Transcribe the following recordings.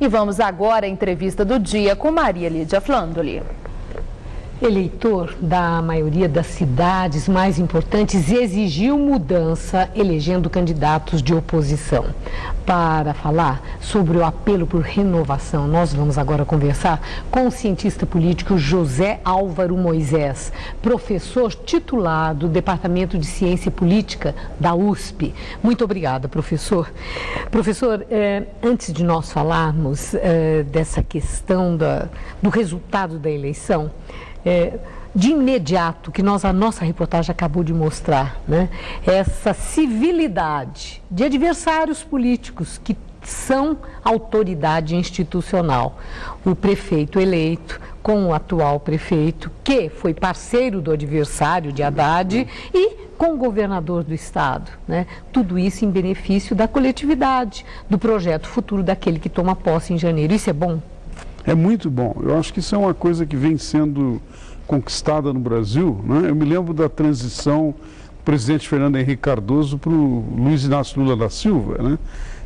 E vamos agora à entrevista do dia com Maria Lídia Flandoli. Eleitor da maioria das cidades mais importantes exigiu mudança, elegendo candidatos de oposição. Para falar sobre o apelo por renovação, nós vamos agora conversar com o cientista político José Álvaro Moisés, professor titular do Departamento de Ciência Política da USP. Muito obrigada, professor. Professor, antes de nós falarmos dessa questão do resultado da eleição, de imediato, que a nossa reportagem acabou de mostrar, né? Essa civilidade de adversários políticos que são autoridade institucional. O prefeito eleito com o atual prefeito, que foi parceiro do adversário de Haddad, e com o governador do estado, né? Tudo isso em benefício da coletividade, do projeto futuro daquele que toma posse em janeiro. Isso é bom? É muito bom. Eu acho que isso é uma coisa que vem sendo conquistada no Brasil, né? Eu me lembro da transição do presidente Fernando Henrique Cardoso para o Luiz Inácio Lula da Silva, né?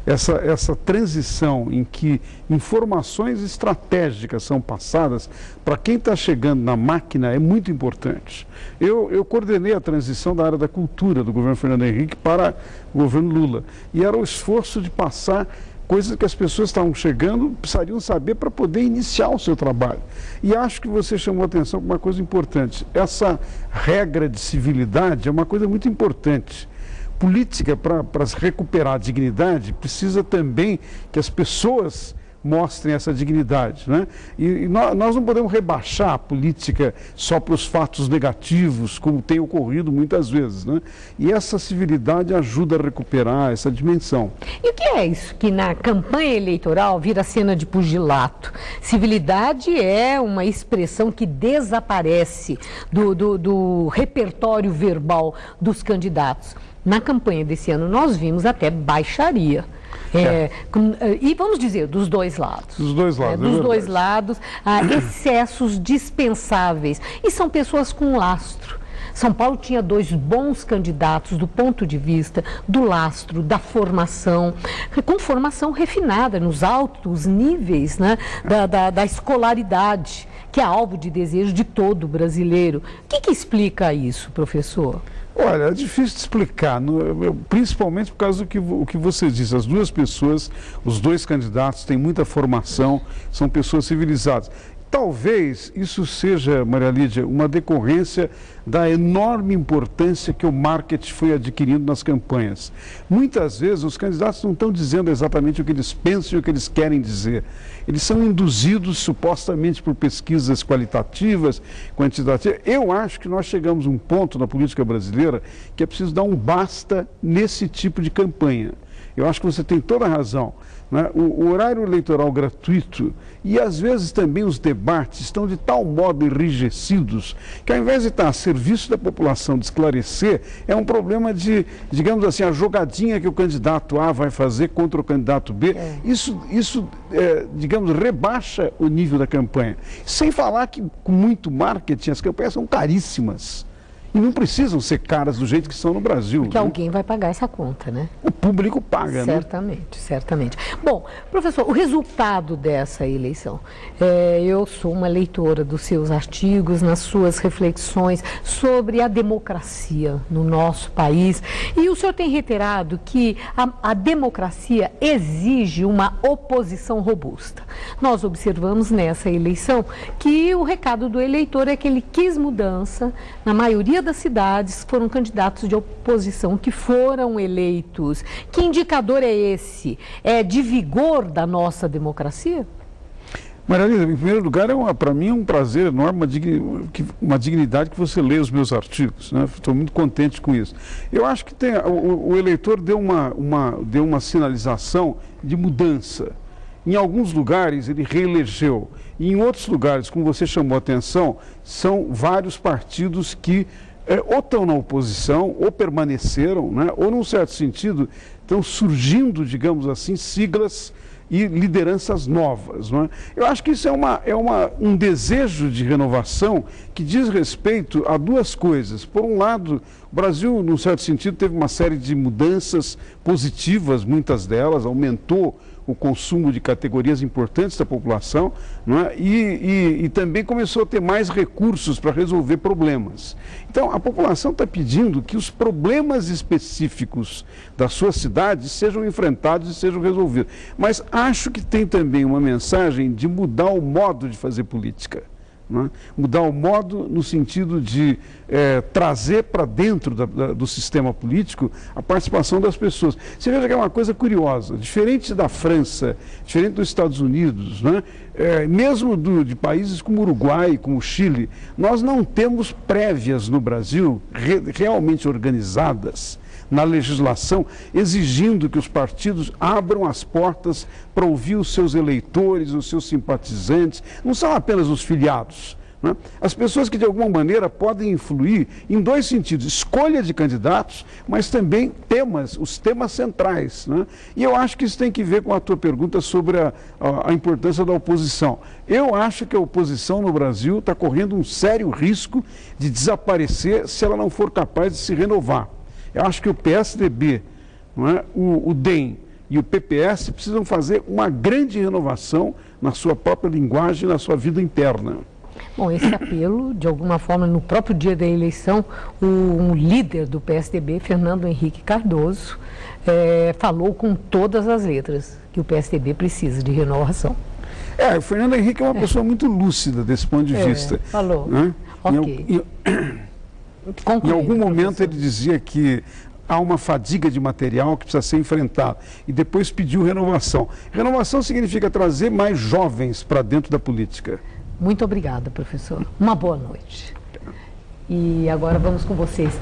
Essa transição em que informações estratégicas são passadas para quem está chegando na máquina é muito importante. Eu coordenei a transição da área da cultura do governo Fernando Henrique para o governo Lula, e era o esforço de passar coisas que as pessoas estavam chegando, precisariam saber para poder iniciar o seu trabalho. E acho que você chamou a atenção para uma coisa importante. Essa regra de civilidade é uma coisa muito importante. Política, para recuperar a dignidade, precisa também que as pessoas mostrem essa dignidade, né? E nós não podemos rebaixar a política só para os fatos negativos, como tem ocorrido muitas vezes, né? E essa civilidade ajuda a recuperar essa dimensão. E o que é isso que na campanha eleitoral vira cena de pugilato? Civilidade é uma expressão que desaparece do repertório verbal dos candidatos. Na campanha desse ano nós vimos até baixaria. E vamos dizer, dos dois lados. Dos dois lados. Dos dois lados, excessos dispensáveis. E são pessoas com lastro. São Paulo tinha 2 bons candidatos do ponto de vista do lastro, da formação, com formação refinada nos altos níveis, né, da escolaridade, que é alvo de desejo de todo brasileiro. O que explica isso, professor? Olha, é difícil de explicar, principalmente por causa do que você disse. As duas pessoas, os 2 candidatos têm muita formação, são pessoas civilizadas. Talvez isso seja, Maria Lídia, uma decorrência da enorme importância que o marketing foi adquirindo nas campanhas. Muitas vezes os candidatos não estão dizendo exatamente o que eles pensam e o que eles querem dizer. Eles são induzidos supostamente por pesquisas qualitativas, quantitativas. Eu acho que nós chegamos a um ponto na política brasileira que é preciso dar um basta nesse tipo de campanha. Eu acho que você tem toda a razão, né? O horário eleitoral gratuito e às vezes também os debates estão de tal modo enrijecidos que ao invés de estar a serviço da população de esclarecer, é um problema de, digamos assim, a jogadinha que o candidato A vai fazer contra o candidato B. Isso digamos, rebaixa o nível da campanha. Sem falar que com muito marketing as campanhas são caríssimas. E não precisam ser caras do jeito que são no Brasil. Porque alguém vai pagar essa conta, né? O público paga, certamente, né? Certamente. Bom, professor, o resultado dessa eleição. Eu sou uma leitora dos seus artigos, nas suas reflexões sobre a democracia no nosso país. E o senhor tem reiterado que a democracia exige uma oposição robusta. Nós observamos nessa eleição que o recado do eleitor é que ele quis mudança. Na maioria das cidades foram candidatos de oposição que foram eleitos. Que indicador é esse? É de vigor da nossa democracia? Maria Lídia, em primeiro lugar, para mim é um prazer enorme, uma dignidade que você lê os meus artigos, né? Estou muito contente com isso. Eu acho que o eleitor deu uma sinalização de mudança. Em alguns lugares ele reelegeu, e em outros lugares, como você chamou a atenção, são vários partidos que ou estão na oposição, ou permaneceram, né? Ou num certo sentido estão surgindo, digamos assim, siglas e lideranças novas, não é? Eu acho que isso é um desejo de renovação que diz respeito a 2 coisas. Por um lado, o Brasil, num certo sentido, teve uma série de mudanças positivas, muitas delas, aumentou o consumo de categorias importantes da população, não é? E também começou a ter mais recursos para resolver problemas. Então, a população está pedindo que os problemas específicos da sua cidade sejam enfrentados e sejam resolvidos. Mas acho que tem também uma mensagem de mudar o modo de fazer política. Né? Mudar o modo no sentido de trazer para dentro do sistema político a participação das pessoas. Você veja que é uma coisa curiosa, diferente da França, diferente dos Estados Unidos, né? Mesmo de países como o Uruguai, como o Chile, nós não temos prévias no Brasil realmente organizadas na legislação, exigindo que os partidos abram as portas para ouvir os seus eleitores, os seus simpatizantes, não são apenas os filiados, né? As pessoas que de alguma maneira podem influir em dois sentidos, escolha de candidatos, mas também os temas centrais, né? E eu acho que isso tem que ver com a tua pergunta sobre a importância da oposição. Eu acho que a oposição no Brasil está correndo um sério risco de desaparecer se ela não for capaz de se renovar. Eu acho que o PSDB, não é? O DEM e o PPS precisam fazer uma grande renovação na sua própria linguagem, na sua vida interna. Bom, esse apelo, de alguma forma, no próprio dia da eleição, um líder do PSDB, Fernando Henrique Cardoso, falou com todas as letras que o PSDB precisa de renovação. O Fernando Henrique é uma pessoa muito lúcida desse ponto de vista. Falou. Né? Ok. Em algum momento ele dizia que há uma fadiga de material que precisa ser enfrentada e depois pediu renovação. Renovação significa trazer mais jovens para dentro da política. Muito obrigada, professor. Uma boa noite. E agora vamos com vocês.